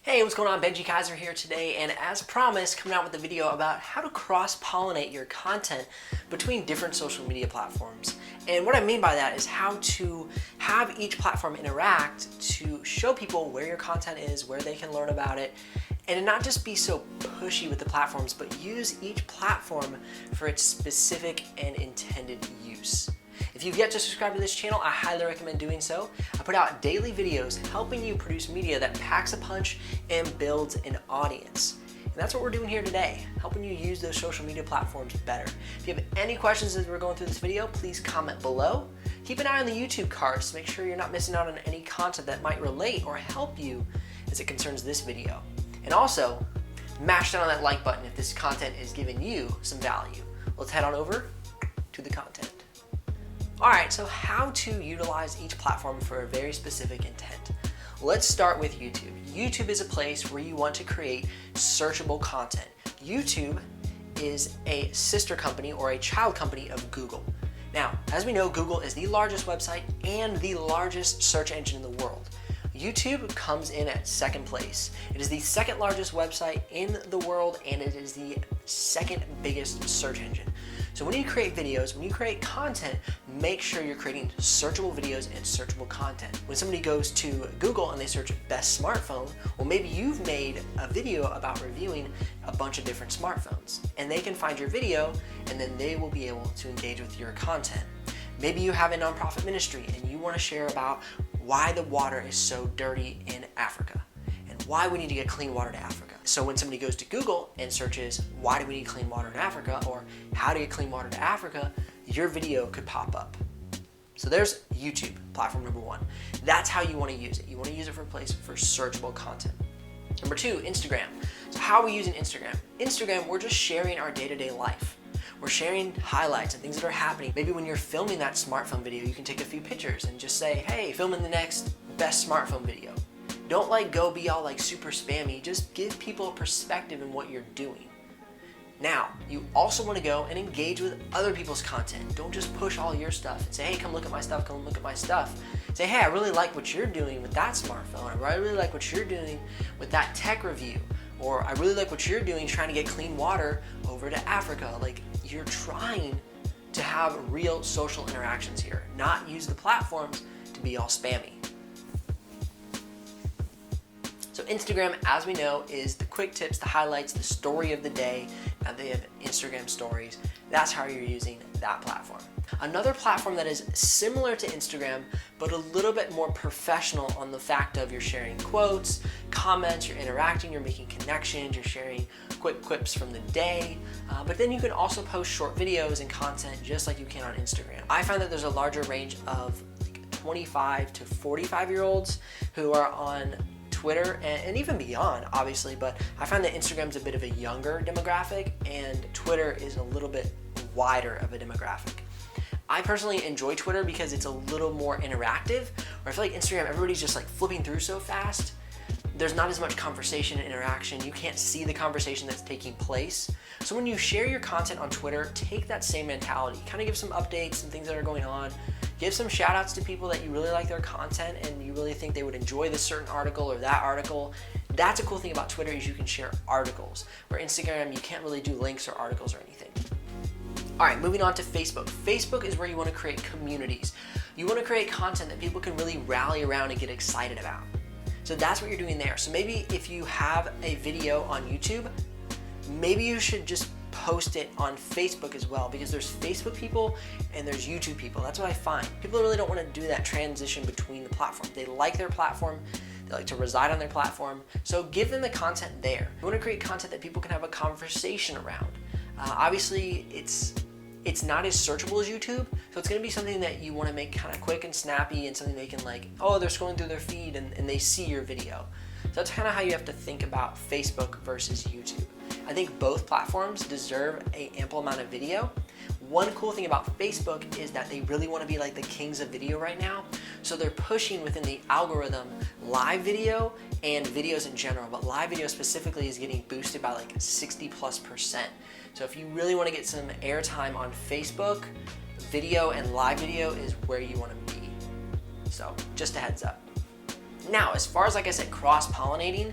Hey, what's going on? Benji Kaiser here today, and as promised, coming out with a video about how to cross-pollinate your content between different social media platforms. And what I mean by that is how to have each platform interact to show people where your content is, where they can learn about it, and not just be so pushy with the platforms, but use each platform for its specific and intended use. If you've yet to subscribe to this channel, I highly recommend doing so. I put out daily videos helping you produce media that packs a punch and builds an audience. And that's what we're doing here today, helping you use those social media platforms better. If you have any questions as we're going through this video, please comment below. Keep an eye on the YouTube cards to make sure you're not missing out on any content that might relate or help you as it concerns this video. And also, mash down on that like button if this content is giving you some value. Let's head on over to the content. Alright, so how to utilize each platform for a very specific intent. Let's start with YouTube. YouTube is a place where you want to create searchable content. YouTube is a sister company or a child company of Google. Now, as we know, Google is the largest website and the largest search engine in the world. YouTube comes in at second place. It is the second largest website in the world, and it is the second biggest search engine. So when you create videos, when you create content, make sure you're creating searchable videos and searchable content. When somebody goes to Google and they search best smartphone, well, maybe you've made a video about reviewing a bunch of different smartphones, and they can find your video and then they will be able to engage with your content. Maybe you have a nonprofit ministry and you want to share about why the water is so dirty in Africa and why we need to get clean water to Africa. So when somebody goes to Google and searches, why do we need clean water in Africa, or how to get clean water to Africa, your video could pop up. So there's YouTube, platform number one. That's how you want to use it. You want to use it for a place for searchable content. Number two, Instagram. So how are we using Instagram? Instagram, we're just sharing our day-to-day life. We're sharing highlights and things that are happening. Maybe when you're filming that smartphone video, you can take a few pictures and just say, hey, filming the next best smartphone video. Don't go be all super spammy. Just give people a perspective in what you're doing. Now, you also want to go and engage with other people's content. Don't just push all your stuff and say, hey, come look at my stuff, come look at my stuff. Say, hey, I really like what you're doing with that smartphone, or I really like what you're doing with that tech review, or I really like what you're doing trying to get clean water over to Africa. You're trying to have real social interactions here, not use the platforms to be all spammy. So Instagram, as we know, is the quick tips, the highlights, the story of the day. Now they have Instagram stories. That's how you're using that platform. Another platform that is similar to Instagram, but a little bit more professional on the fact of you're sharing quotes, comments, you're interacting, you're making connections, you're sharing quick quips from the day, but then you can also post short videos and content just like you can on Instagram. I find that there's a larger range of 25 to 45-year-olds who are on Twitter and even beyond, obviously, but I find that Instagram's a bit of a younger demographic and Twitter is a little bit wider of a demographic. I personally enjoy Twitter because it's a little more interactive, where I feel like Instagram, everybody's just flipping through so fast. There's not as much conversation and interaction. You can't see the conversation that's taking place. So when you share your content on Twitter, take that same mentality. Kind of give some updates, some things that are going on. Give some shout outs to people that you really like their content and you really think they would enjoy this certain article or that article. That's a cool thing about Twitter is you can share articles, where Instagram, you can't really do links or articles or anything. All right, moving on to Facebook. Facebook is where you want to create communities. You want to create content that people can really rally around and get excited about. So that's what you're doing there. So maybe if you have a video on YouTube, maybe you should just post it on Facebook as well, because there's Facebook people and there's YouTube people. That's what I find. People really don't want to do that transition between the platform. They like their platform. They like to reside on their platform. So give them the content there. You want to create content that people can have a conversation around. Obviously, it's not as searchable as YouTube, so it's going to be something that you want to make kind of quick and snappy and something they can oh, they're scrolling through their feed and they see your video. So that's kind of how you have to think about Facebook versus YouTube. I think both platforms deserve an ample amount of video. One cool thing about Facebook is that they really want to be the kings of video right now. So they're pushing within the algorithm live video and videos in general, but live video specifically is getting boosted by 60+%. So if you really want to get some airtime on Facebook, video and live video is where you want to be. So just a heads up. Now, as far as I said, cross-pollinating,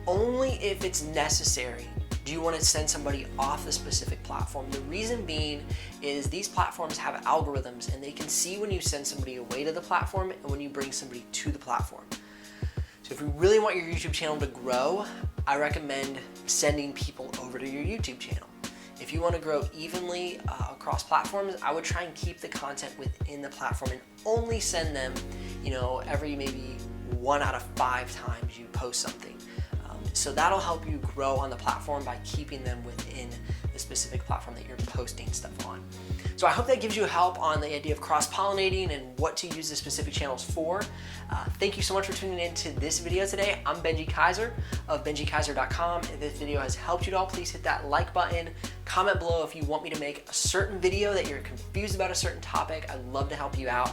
only if it's necessary do you want to send somebody off the specific platform. The reason being is these platforms have algorithms and they can see when you send somebody away to the platform and when you bring somebody to the platform. So if you really want your YouTube channel to grow, I recommend sending people over to your YouTube channel. If you want to grow evenly across platforms, I would try and keep the content within the platform and only send them, every maybe 1 out of 5 times you post something. So that'll help you grow on the platform by keeping them within the specific platform that you're posting stuff on. So I hope that gives you help on the idea of cross-pollinating and what to use the specific channels for. Thank you so much for tuning in to this video today. I'm Benji Kaiser of BenjiKaiser.com. If this video has helped you at all, please hit that like button. Comment below if you want me to make a certain video that you're confused about a certain topic. I'd love to help you out.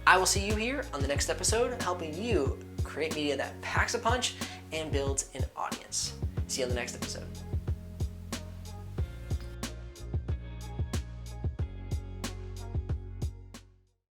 I will see you here on the next episode, helping you create media that packs a punch and builds an audience. See you on the next episode.